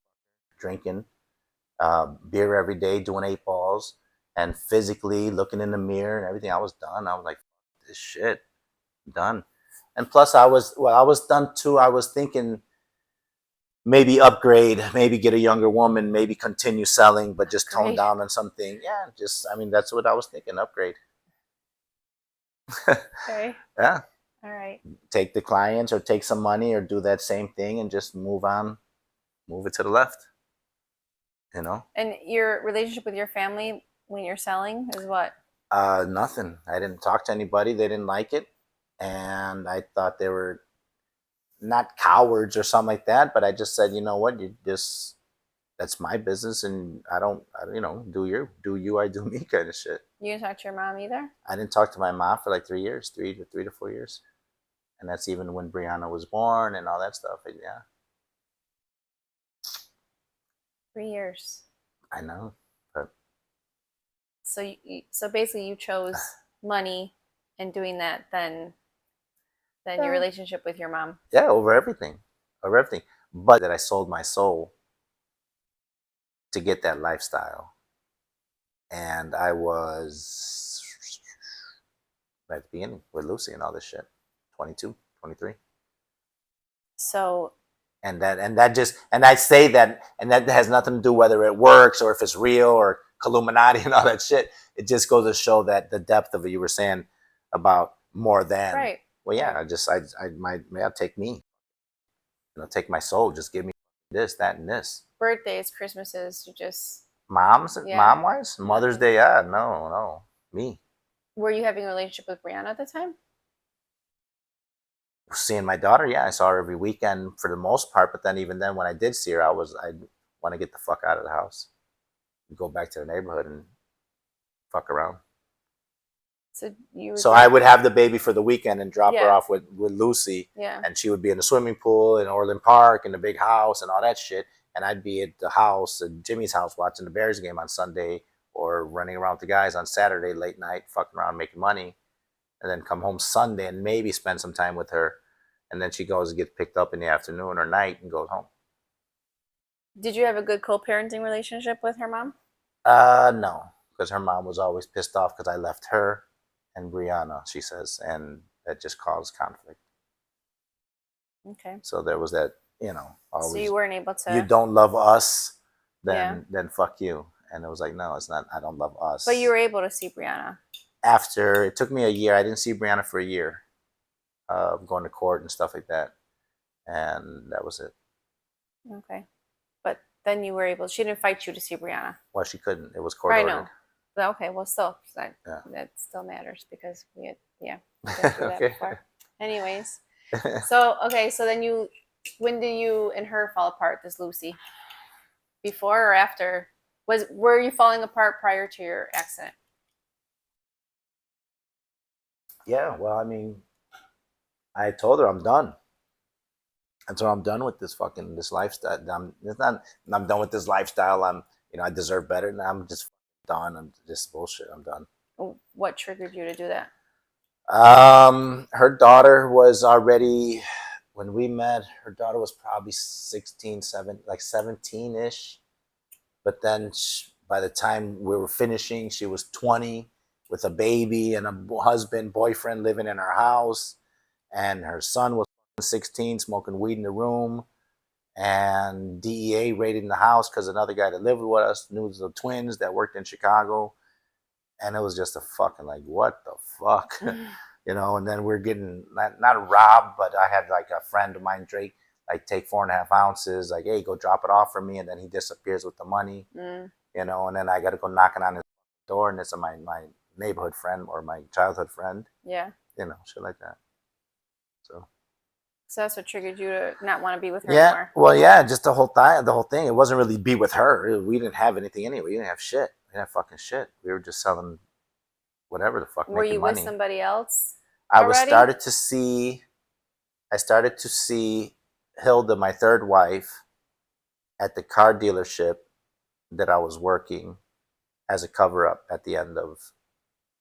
drinking, beer every day, doing 8 balls, and physically looking in the mirror and everything. I was done. I was like, this shit, I'm done. And plus, I was done too. I was thinking maybe upgrade, maybe get a younger woman, maybe continue selling, but just tone down on something. Yeah, that's what I was thinking. Upgrade. Okay. Yeah. All right. Take the clients or take some money or do that same thing and just move on, move it to the left. And your relationship with your family when you're selling is what? Nothing. I didn't talk to anybody. They didn't like it, and I thought they were not cowards or something like that. But I just said, you know what, that's my business, and I don't do you, I do me kind of shit. You didn't talk to your mom either? I didn't talk to my mom for like 3 years, 3 to 4 years, and that's even when Brianna was born and all that stuff. Yeah. 3 years. I know, but So basically you chose money and doing that than your relationship with your mom. Yeah, over everything. But that I sold my soul to get that lifestyle. And I was right at the beginning with Lucy and all this shit. 22, 23. So and I say that, and that has nothing to do whether it works or if it's real or Illuminati and all that shit. It just goes to show that the depth of it you were saying about more than. right. Well, yeah, I'll take me. Take my soul. Just give me this, that, and this. Birthdays, Christmases, you just mom wise, Mother's Day, yeah, no, me. Were you having a relationship with Brianna at the time? Seeing my daughter, yeah, I saw her every weekend for the most part. But then even then, when I did see her, I want to get the fuck out of the house, go back to the neighborhood and fuck around. So I would have the baby for the weekend and drop her off with Lucy, and she would be in the swimming pool in Orland Park in the big house and all that shit, and I'd be at the house, at Jimmy's house, watching the Bears game on Sunday or running around with the guys on Saturday late night, fucking around, making money, and then come home Sunday and maybe spend some time with her, and then she goes and gets picked up in the afternoon or night and goes home. Did you have a good co-parenting relationship with her mom? No, because her mom was always pissed off because I left her and Brianna, she says, and that just caused conflict. Okay. So there was that, always. So you weren't able to. You don't love us, then fuck you. And it was like, no, it's not. I don't love us. But you were able to see Brianna. After it took me a year, I didn't see Brianna for a year, going to court and stuff like that, and that was it. Okay, but then you were able. She didn't fight you to see Brianna. Well, she couldn't. It was court ordered. I know. Okay, well, still, that still matters because we had, okay. Before. Anyways, so then when did you and her fall apart? This Lucy, before or after? Were you falling apart prior to your accident? Yeah, well, I mean, I told her I'm done. And so I'm done with this lifestyle. I'm done with this lifestyle. I deserve better, and I'm just done. I'm just bullshit. I'm done. What triggered you to do that? Her daughter was already, when we met, her daughter was probably 16, 17, like 17-ish. But then by the time we were finishing, she was 20 with a baby and a husband, boyfriend living in our house. And her son was 16, smoking weed in the room. And DEA raided the house because another guy that lived with us knew the twins that worked in Chicago. And it was just a fucking like, what the fuck? You know, and then we're getting not robbed, but I had like a friend of mine, Drake, like take 4.5 ounces, like, hey, go drop it off for me, and then he disappears with the money, you know, and then I got to go knocking on his door, and it's my neighborhood friend or my childhood friend, Yeah. you know, shit like that. So that's what triggered you to not want to be with her yeah, anymore. well, yeah, just the whole thing. It wasn't really be with her. We didn't have anything anyway. We didn't have shit. We didn't have fucking shit. We were just selling whatever the fuck, Were making you money. with somebody else I already? started to see Hilda, my third wife, at the car dealership that I was working as a cover up at the end of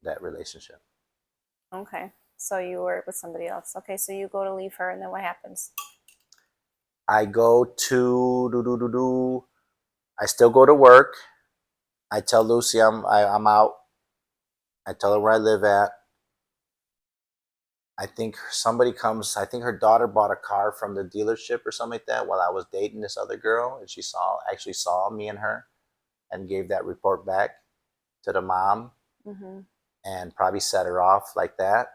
that relationship. Okay. So you were with somebody else. Okay, so you go to leave her, and then what happens? I go to I still go to work. I tell Lucy I'm out. I tell her where I live at. I think somebody comes. I think her daughter bought a car from the dealership or something like that while I was dating this other girl, and she actually saw me and her, and gave that report back to the mom, and probably set her off like that.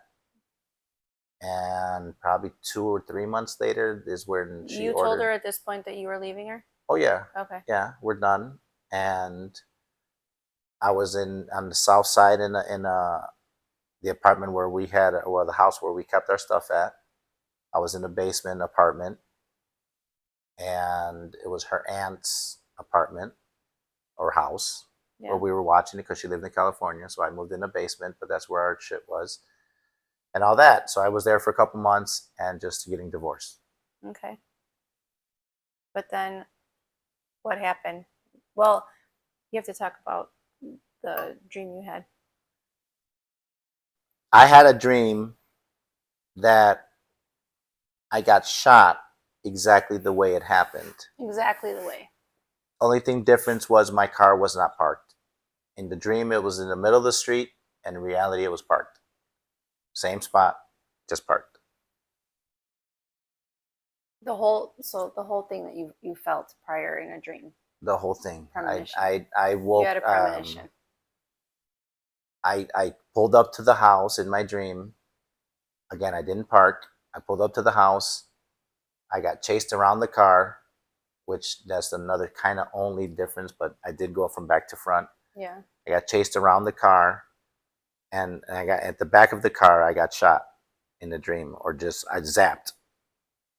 And probably 2 or 3 months later is when she You ordered. told her at this point that you were leaving her? Oh yeah. Okay. Yeah, we're done. And I was on the south side in the apartment where we had, or the house where we kept our stuff at. I was in the basement apartment, and it was her aunt's apartment or house where we were watching it because she lived in California. So I moved in the basement, but that's where our shit was and all that. So I was there for a couple months and just getting divorced. Okay. But then what happened? Well, you have to talk about the dream you had. I had a dream that I got shot exactly the way it happened. Exactly the way. Only thing difference was my car was not parked. In the dream, it was in the middle of the street, and in reality, it was parked. Same spot, just parked. The whole thing that you felt prior in a dream. The whole thing. Premonition. I woke. You had a premonition. I pulled up to the house in my dream. Again, I didn't park. I pulled up to the house. I got chased around the car, which that's another kind of only difference, but I did go from back to front. Yeah. I got chased around the car, and I got at the back of the car. I got shot in the dream, or just I zapped.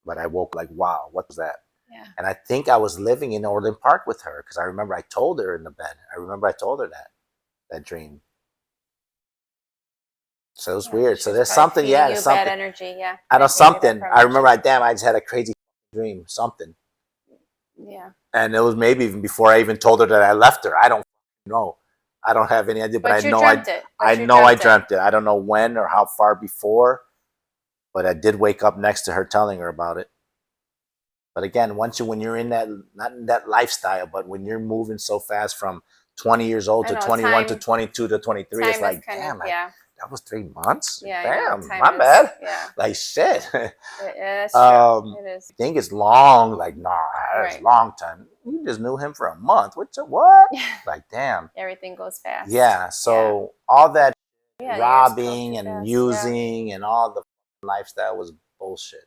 But I woke like, wow, what was that? Yeah. And I think I was living in Orland Park with her because I remember I told her in the bed. I remember I told her that dream. So it was weird. So there's something, yeah, there's something. Bad energy, yeah. I know something. I remember, I just had a crazy dream, something. Yeah. And it was maybe even before I even told her that I left her. I don't know. I don't have any idea, but I know I dreamt it. I don't know when or how far before, but I did wake up next to her telling her about it. But again, when you're in that, not in that lifestyle, but when you're moving so fast from 20 years old to 21 to 22 to 23, it's like, damn, that was 3 months? Yeah. Damn, my bad. Yeah. Like, shit. It is true. It is. I think it's long. Like, nah, it's a long time. You just knew him for a month. What? Like, damn. Everything goes fast. Yeah. So all that robbing and using and all the lifestyle was bullshit.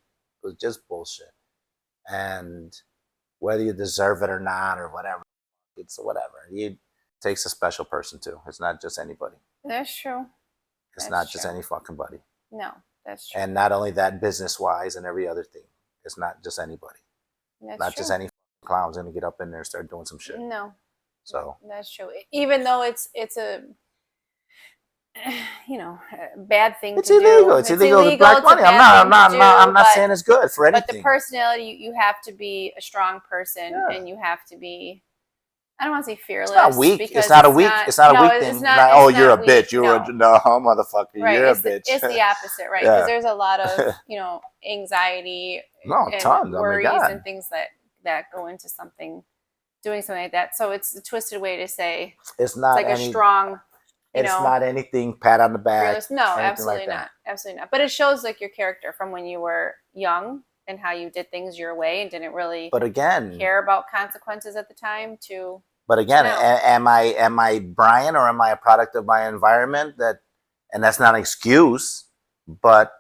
It was just bullshit. And whether you deserve it or not or whatever, it's whatever. It takes a special person too. It's not just anybody. That's true. It's not just any fucking buddy. No, that's true. And not only that, business-wise and every other thing. It's not just anybody. Not just any clown's gonna get up in there and start doing some shit. No. So that's true. Even though it's a bad thing to illegal. do. It's illegal to black money. I'm not saying it's good for anything. But the personality, you have to be a strong person, and you have to be. I don't want to say fearless. It's not weak. It's not a weak thing. It's not, oh, you're a bitch. You're a motherfucker. Right. You're a bitch. It's the opposite, right? Because there's a lot of anxiety, and worries, and things that go into something doing something like that. So it's a twisted way to say It's it's not like a strong, you it's know, not anything pat on the back. fearless. No, anything absolutely like that. not. Absolutely not. But it shows like your character from when you were young and how you did things your way and didn't really But again, care about consequences at the time to But again, now. am I Brian, or am I a product of my environment? And that's not an excuse. But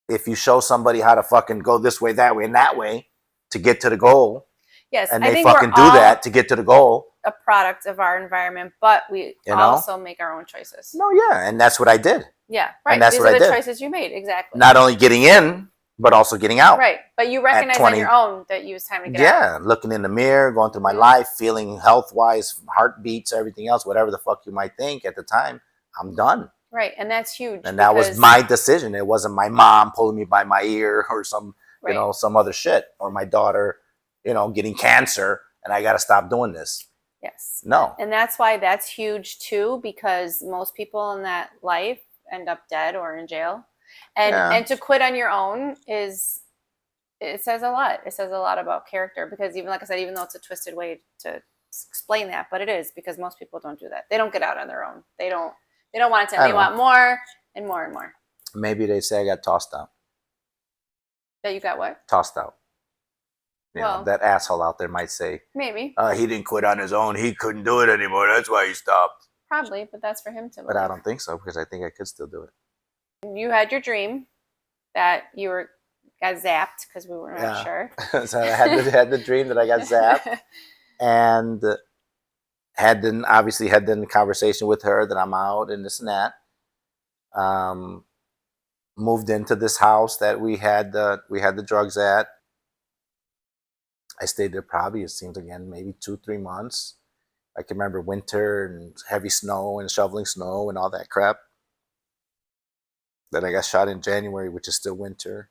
if you show somebody how to fucking go this way, that way, and that way to get to the goal, Yes, and I they think we're fucking do all that to get to the goal, a product of our environment, but we you know? also make our own choices. No, yeah, and that's what I did. Yeah, right. And that's These what are I the did. choices you made, exactly. Not only getting in, but also getting out. Right, but you recognize 20, on your own that you was time to get out. Yeah, looking in the mirror, going through my life, feeling health-wise, heartbeats, everything else, whatever the fuck you might think at the time, I'm done. Right, and that's huge. And that was my decision. It wasn't my mom pulling me by my ear or some, you know, some other shit, or my daughter, you know, getting cancer and I got to stop doing this. Yes. No. And that's why that's huge too, because most people in that life end up dead or in jail. And to quit on your own is, it says a lot. It says a lot about character, because even like I said, even though it's a twisted way to explain that, but it is, because most people don't do that. They don't get out on their own. They don't want it to. They want more and more and more. Maybe they say I got tossed out. That you got what? Tossed out. You know, that asshole out there might say, maybe. He didn't quit on his own. He couldn't do it anymore. That's why he stopped. Probably, but that's for him to believe. But I don't think so, because I think I could still do it. You had your dream that you got zapped, because we were not sure. So I had the dream that I got zapped, and obviously had the conversation with her that I'm out and this and that. Moved into this house that we had the drugs at. I stayed there probably, it seems again, maybe 2-3 months. I can remember winter and heavy snow and shoveling snow and all that crap. Then I got shot in January, which is still winter.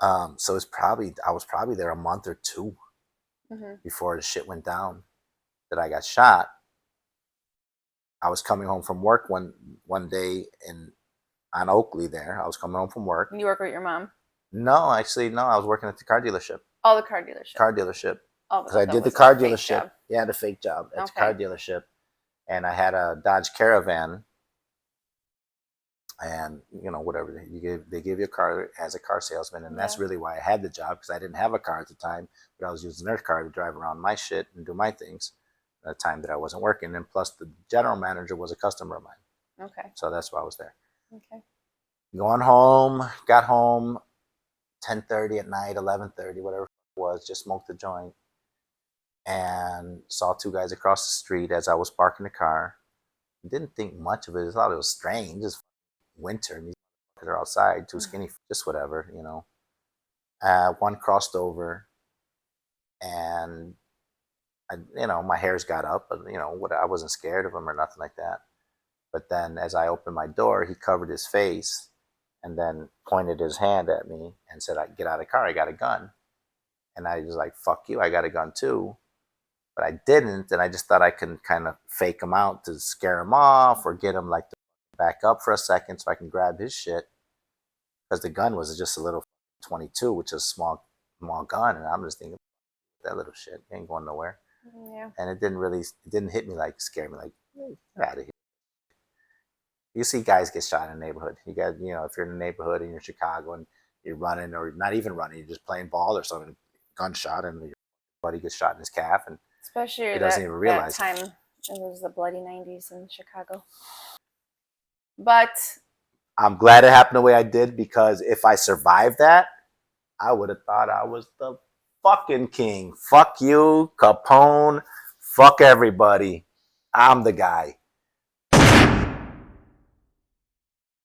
So I was probably there a month or two before the shit went down that I got shot. I was coming home from work one day on Oakley there. I was coming home from work. You work with your mom? No, actually, no. I was working at the car dealership. Oh, the car dealership. Car dealership. Oh, because I did the car dealership. Yeah, the fake job at the car dealership. And I had a Dodge Caravan. And, you know, whatever. They give you a car as a car salesman. And that's really why I had the job, because I didn't have a car at the time. But I was using their car to drive around my shit and do my things at the time that I wasn't working. And plus, the general manager was a customer of mine. Okay. So that's why I was there. Okay. Got home 10:30 at night, 11:30, whatever it was, just smoked the joint, and saw two guys across the street as I was parking the car. Didn't think much of it. I thought it was strange. It's winter, and these motherfuckers are outside, too skinny, just whatever, you know. One crossed over, and my hairs got up, but I wasn't scared of him or nothing like that. But then, as I opened my door, he covered his face and then pointed his hand at me and said, "Get out of the car, I got a gun." And I was like, "Fuck you, I got a gun too." But I didn't, and I just thought I could kind of fake him out to scare him off or get him like to back up for a second so I can grab his shit. Because the gun was just a little 22, which is a small gun, and I'm just thinking, that little shit ain't going nowhere. Yeah. And it didn't hit me like, scare me like, get out of here. You see guys get shot in the neighborhood. You got, if you're in the neighborhood and you're in Chicago and you're running, or not even running, you're just playing ball or something, gunshot, and your buddy gets shot in his calf, and especially he doesn't even realize that time. It was the bloody 90s in Chicago. But I'm glad it happened the way I did, because if I survived that, I would have thought I was the fucking king. Fuck you, Capone. Fuck everybody. I'm the guy.